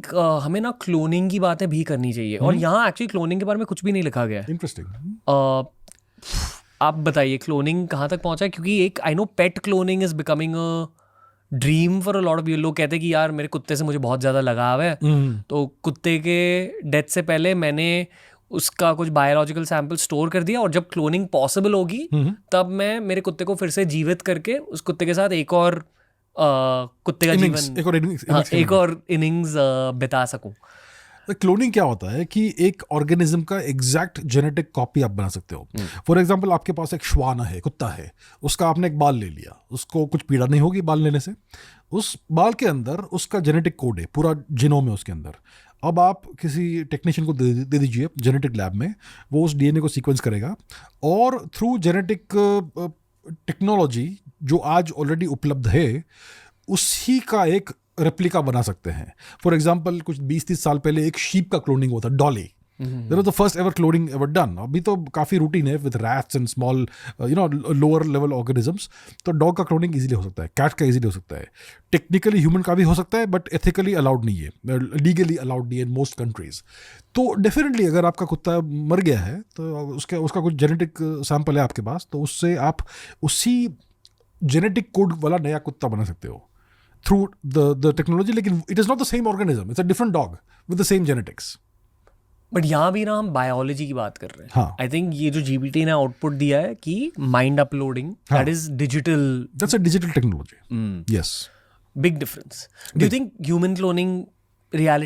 Think हमें ना cloning की बातें भी करनी चाहिए, और यहाँ एक्चुअली क्लोनिंग के बारे में कुछ भी नहीं लिखा गया है। इंटरेस्टिंग। आप बताइए क्लोनिंग कहाँ तक पहुँचा है, क्योंकि एक I know pet cloning is becoming a dream for a lot of, लोग कहते हैं कि यार मेरे कुत्ते से मुझे बहुत ज़्यादा लगाव है, तो कुत्ते के डेथ से पहले मैंने उसका कुछ बायोलॉजिकल सैंपल स्टोर कर दिया, और जब क्लोनिंग पॉसिबल होगी तब मैं मेरे कुत्ते को फिर से जीवित करके उस कुत्ते के साथ एक और कुत्ते का जीवन, एक और इनिंग्स बिता सकूं। क्लोनिंग क्या होता है कि एक ऑर्गेनिज्म का एग्जैक्ट जेनेटिक कॉपी आप बना सकते हो। फॉर एग्जांपल आपके पास एक श्वान है, कुत्ता है, उसका आपने एक बाल ले लिया, उसको कुछ पीड़ा नहीं होगी बाल लेने से। उस बाल के अंदर उसका जेनेटिक कोड है, पूरा जीनोम है उसके अंदर। अब आप किसी टेक्नीशियन को दे दीजिए जेनेटिक लैब में, वो उस डीएनए को सीक्वेंस करेगा, और थ्रू जेनेटिक टेक्नोलॉजी जो आज ऑलरेडी उपलब्ध है, उसी का एक रेप्लिका बना सकते हैं। फॉर एग्जाम्पल कुछ 20-30 साल पहले एक शीप का क्लोनिंग हुआ था, Dolly. That was the first ever cloning ever done. अभी तो काफ़ी रूटीन है with rats and small lower level organisms. तो डॉग का क्लोनिंग इजीली हो सकता है, कैट का इजीली हो सकता है, टेक्निकली ह्यूमन का भी हो सकता है, बट एथिकली अलाउड नहीं है, लीगली अलाउड नहीं है इन मोस्ट कंट्रीज। तो डेफिनेटली अगर आपका कुत्ता मर गया है तो उसका कुछ जेनेटिक सैंपल है आपके पास, तो उससे आप उसी जेनेटिक कोड वाला नया कुत्ता बना सकते हो through the technology, लेकिन it is not the same organism, it's a different dog with the same genetics. But यहाँ भी ना हम बायोलॉजी की बात कर रहे हैं। हाँ, आई थिंक ये जो जीपीटी ने आउटपुट दिया है कि mind uploading, that is digital, that's a digital technology. Yes. Big difference. Do you think human cloning reality